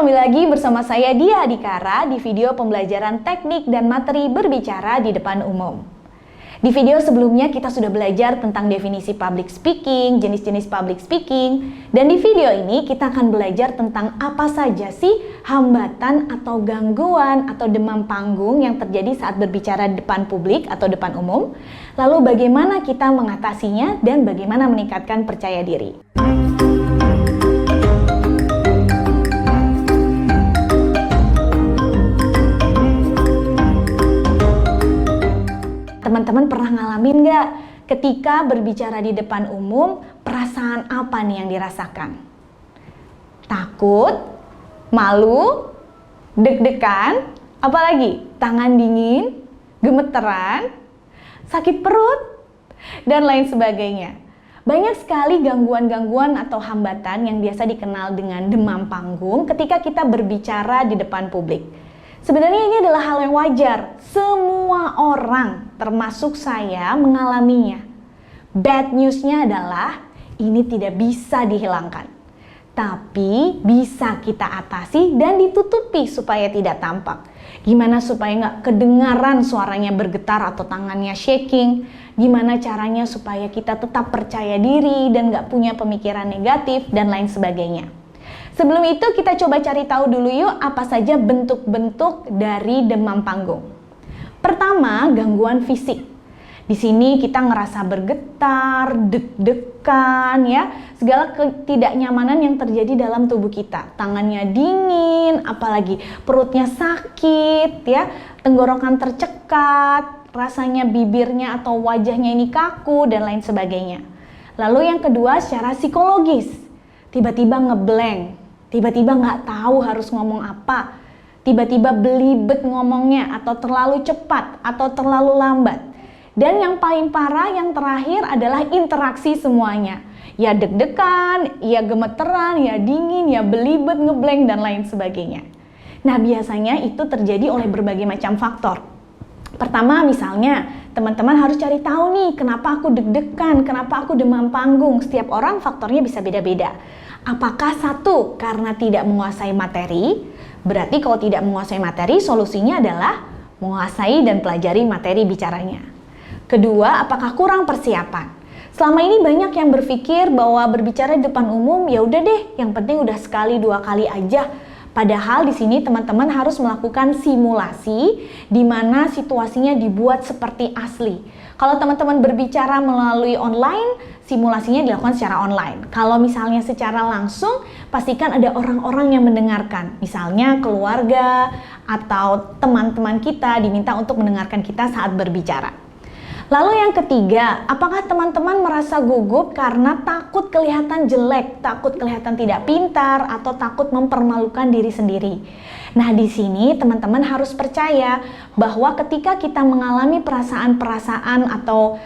kembali lagi bersama saya Dia Adikara di video pembelajaran teknik dan materi berbicara di depan umum. Di video sebelumnya kita sudah belajar tentang definisi public speaking, jenis-jenis public speaking, dan di video ini kita akan belajar tentang apa saja sih hambatan atau gangguan atau demam panggung yang terjadi saat berbicara di depan publik atau depan umum, lalu bagaimana kita mengatasinya dan bagaimana meningkatkan percaya diri. Teman-teman pernah ngalamin nggak ketika berbicara di depan umum, perasaan apa nih yang dirasakan? Takut, malu, deg-degan, apalagi tangan dingin, gemeteran, sakit perut, dan lain sebagainya. Banyak sekali gangguan-gangguan atau hambatan yang biasa dikenal dengan demam panggung ketika kita berbicara di depan publik. Sebenarnya ini adalah hal yang wajar. Semua orang, termasuk saya, mengalaminya. Bad news-nya adalah ini tidak bisa dihilangkan. Tapi bisa kita atasi dan ditutupi supaya tidak tampak. Gimana supaya nggak kedengaran suaranya bergetar atau tangannya shaking? Gimana caranya supaya kita tetap percaya diri dan nggak punya pemikiran negatif dan lain sebagainya. Sebelum itu kita coba cari tahu dulu yuk apa saja bentuk-bentuk dari demam panggung. Pertama, gangguan fisik. Di sini kita ngerasa bergetar, deg-degan ya, segala ketidaknyamanan yang terjadi dalam tubuh kita. Tangannya dingin, apalagi perutnya sakit ya, tenggorokan tercekat, rasanya bibirnya atau wajahnya ini kaku dan lain sebagainya. Lalu yang kedua secara psikologis. Tiba-tiba ngeblank, tiba-tiba nggak tahu harus ngomong apa, tiba-tiba belibet ngomongnya, atau terlalu cepat, atau terlalu lambat. Dan yang paling parah, yang terakhir adalah interaksi semuanya. Ya deg-degan, ya gemeteran, ya dingin, ya belibet, ngeblank, dan lain sebagainya. Nah biasanya itu terjadi oleh berbagai macam faktor. Pertama misalnya, teman-teman harus cari tahu nih, kenapa aku deg-degan, kenapa aku demam panggung. Setiap orang faktornya bisa beda-beda. Apakah satu, karena tidak menguasai materi? Berarti kalau tidak menguasai materi, solusinya adalah menguasai dan pelajari materi bicaranya. Kedua, apakah kurang persiapan? Selama ini banyak yang berpikir bahwa berbicara di depan umum, ya udah deh, yang penting udah sekali dua kali aja. Padahal di sini teman-teman harus melakukan simulasi di mana situasinya dibuat seperti asli. Kalau teman-teman berbicara melalui online, simulasinya dilakukan secara online. Kalau misalnya secara langsung, pastikan ada orang-orang yang mendengarkan. Misalnya keluarga atau teman-teman kita diminta untuk mendengarkan kita saat berbicara. Lalu yang ketiga, apakah teman-teman merasa gugup karena takut kelihatan jelek, takut kelihatan tidak pintar, atau takut mempermalukan diri sendiri? Nah, di sini teman-teman harus percaya bahwa ketika kita mengalami perasaan-perasaan atau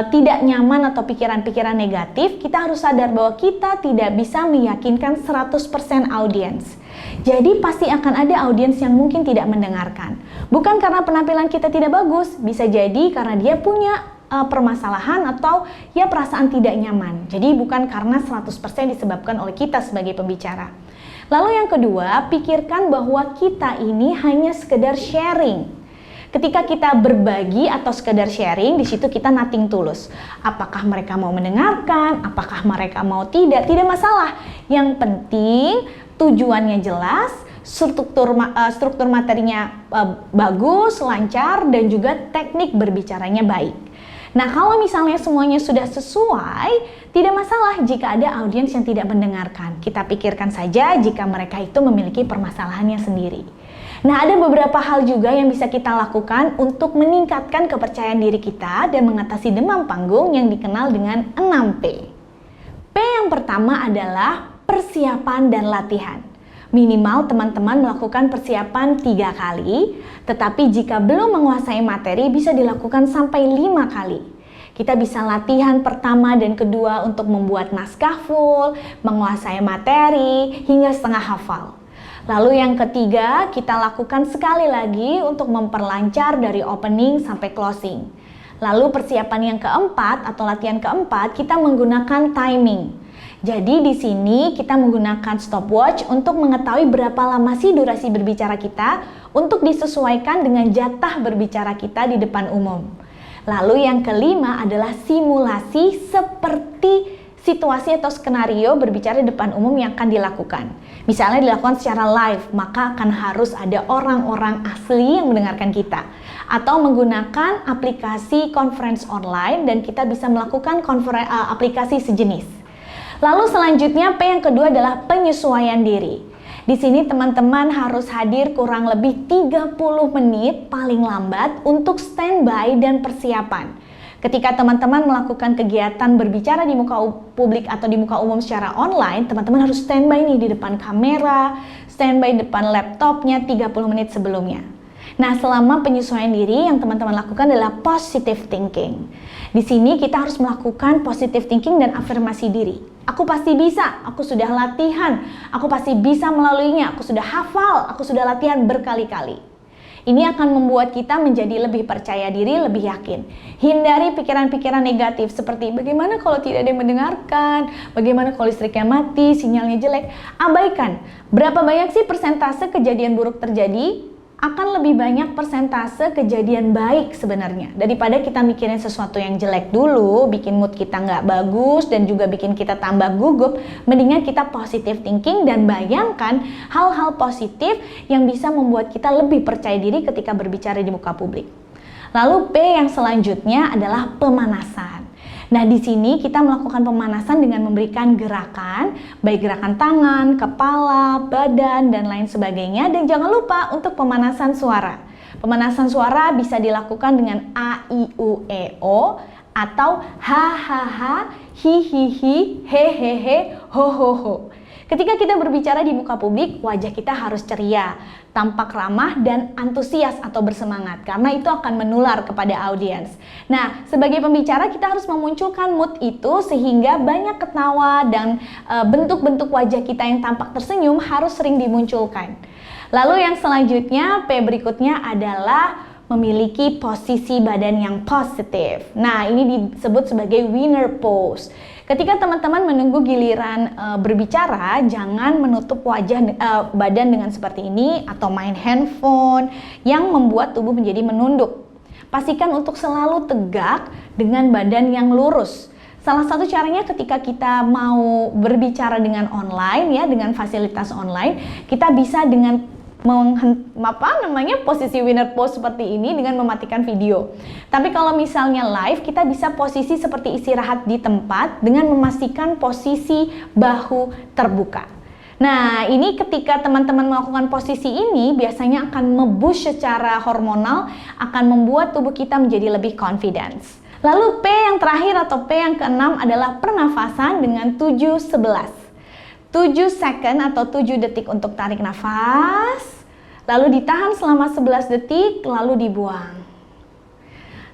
tidak nyaman atau pikiran-pikiran negatif, kita harus sadar bahwa kita tidak bisa meyakinkan 100% audiens. Jadi pasti akan ada audiens yang mungkin tidak mendengarkan. Bukan karena penampilan kita tidak bagus, bisa jadi karena dia punya permasalahan atau ya perasaan tidak nyaman. Jadi bukan karena 100% disebabkan oleh kita sebagai pembicara. Lalu yang kedua, pikirkan bahwa kita ini hanya sekedar sharing. Ketika kita berbagi atau sekedar sharing, di situ kita nothing tulus. Apakah mereka mau mendengarkan, apakah mereka mau tidak masalah. Yang penting tujuannya jelas, struktur materinya bagus, lancar, dan juga teknik berbicaranya baik. Nah, kalau misalnya semuanya sudah sesuai, tidak masalah jika ada audiens yang tidak mendengarkan. Kita pikirkan saja jika mereka itu memiliki permasalahannya sendiri. Nah, ada beberapa hal juga yang bisa kita lakukan untuk meningkatkan kepercayaan diri kita dan mengatasi demam panggung yang dikenal dengan 6P. P yang pertama adalah persiapan dan latihan. Minimal teman-teman melakukan persiapan 3 kali, tetapi jika belum menguasai materi bisa dilakukan sampai 5 kali. Kita bisa latihan pertama dan kedua untuk membuat naskah full, menguasai materi, hingga setengah hafal. Lalu yang ketiga, kita lakukan sekali lagi untuk memperlancar dari opening sampai closing. Lalu persiapan yang keempat atau latihan keempat, kita menggunakan timing. Jadi di sini kita menggunakan stopwatch untuk mengetahui berapa lama sih durasi berbicara kita untuk disesuaikan dengan jatah berbicara kita di depan umum. Lalu yang kelima adalah simulasi seperti situasi atau skenario berbicara di depan umum yang akan dilakukan. Misalnya dilakukan secara live, maka akan harus ada orang-orang asli yang mendengarkan kita. Atau menggunakan aplikasi conference online dan kita bisa melakukan aplikasi sejenis. Lalu selanjutnya P yang kedua adalah penyesuaian diri. Di sini teman-teman harus hadir kurang lebih 30 menit paling lambat untuk standby dan persiapan. Ketika teman-teman melakukan kegiatan berbicara di muka publik atau di muka umum secara online, teman-teman harus standby nih di depan kamera, standby depan laptopnya 30 menit sebelumnya. Nah, selama penyesuaian diri yang teman-teman lakukan adalah positive thinking. Di sini kita harus melakukan positive thinking dan afirmasi diri. Aku pasti bisa, aku sudah latihan, aku pasti bisa melaluinya, aku sudah hafal, aku sudah latihan berkali-kali. Ini akan membuat kita menjadi lebih percaya diri, lebih yakin. Hindari pikiran-pikiran negatif seperti bagaimana kalau tidak ada yang mendengarkan, bagaimana kalau listriknya mati, sinyalnya jelek. Abaikan. Berapa banyak sih persentase kejadian buruk terjadi? Akan lebih banyak persentase kejadian baik sebenarnya. Daripada kita mikirin sesuatu yang jelek dulu, bikin mood kita nggak bagus, dan juga bikin kita tambah gugup, mendingan kita positive thinking dan bayangkan hal-hal positif yang bisa membuat kita lebih percaya diri ketika berbicara di muka publik. Lalu P yang selanjutnya adalah pemanasan. Nah, di sini kita melakukan pemanasan dengan memberikan gerakan, baik gerakan tangan, kepala, badan, dan lain sebagainya. Dan jangan lupa untuk pemanasan suara. Pemanasan suara bisa dilakukan dengan A, I, U, E, O, atau ha, ha, ha, hi, hi, hi, he, he, he, ho, ho, ho. Ketika kita berbicara di muka publik, wajah kita harus ceria, tampak ramah dan antusias atau bersemangat, karena itu akan menular kepada audiens. Nah, sebagai pembicara kita harus memunculkan mood itu sehingga banyak ketawa dan bentuk-bentuk wajah kita yang tampak tersenyum harus sering dimunculkan. Lalu yang selanjutnya, P berikutnya adalah memiliki posisi badan yang positif. Nah, ini disebut sebagai winner pose. Ketika teman-teman menunggu giliran berbicara, jangan menutup wajah badan dengan seperti ini atau main handphone yang membuat tubuh menjadi menunduk. Pastikan untuk selalu tegak dengan badan yang lurus. Salah satu caranya ketika kita mau berbicara dengan online ya, dengan fasilitas online, kita bisa dengan posisi winner pose seperti ini dengan mematikan video. Tapi kalau misalnya live, kita bisa posisi seperti istirahat di tempat dengan memastikan posisi bahu terbuka. Nah, ini ketika teman-teman melakukan posisi ini biasanya akan nge-boost secara hormonal, akan membuat tubuh kita menjadi lebih confidence. Lalu P yang terakhir atau P yang keenam adalah pernafasan dengan 7-11. 7 second atau 7 detik untuk tarik nafas, lalu ditahan selama 11 detik, lalu dibuang.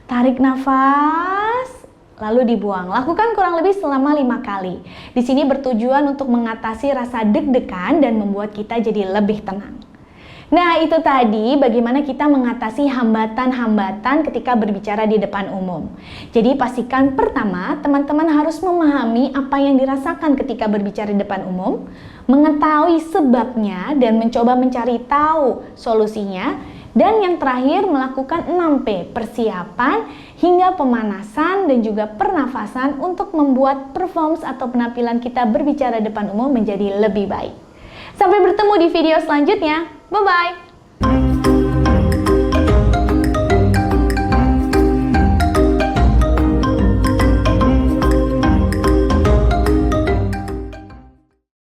Tarik nafas, lalu dibuang. Lakukan kurang lebih selama 5 kali. Di sini bertujuan untuk mengatasi rasa deg-degan dan membuat kita jadi lebih tenang. Nah, itu tadi bagaimana kita mengatasi hambatan-hambatan ketika berbicara di depan umum. Jadi pastikan pertama, teman-teman harus memahami apa yang dirasakan ketika berbicara di depan umum, mengetahui sebabnya dan mencoba mencari tahu solusinya, dan yang terakhir melakukan 6P, persiapan hingga pemanasan dan juga pernafasan untuk membuat performance atau penampilan kita berbicara di depan umum menjadi lebih baik. Sampai bertemu di video selanjutnya. Bye-bye!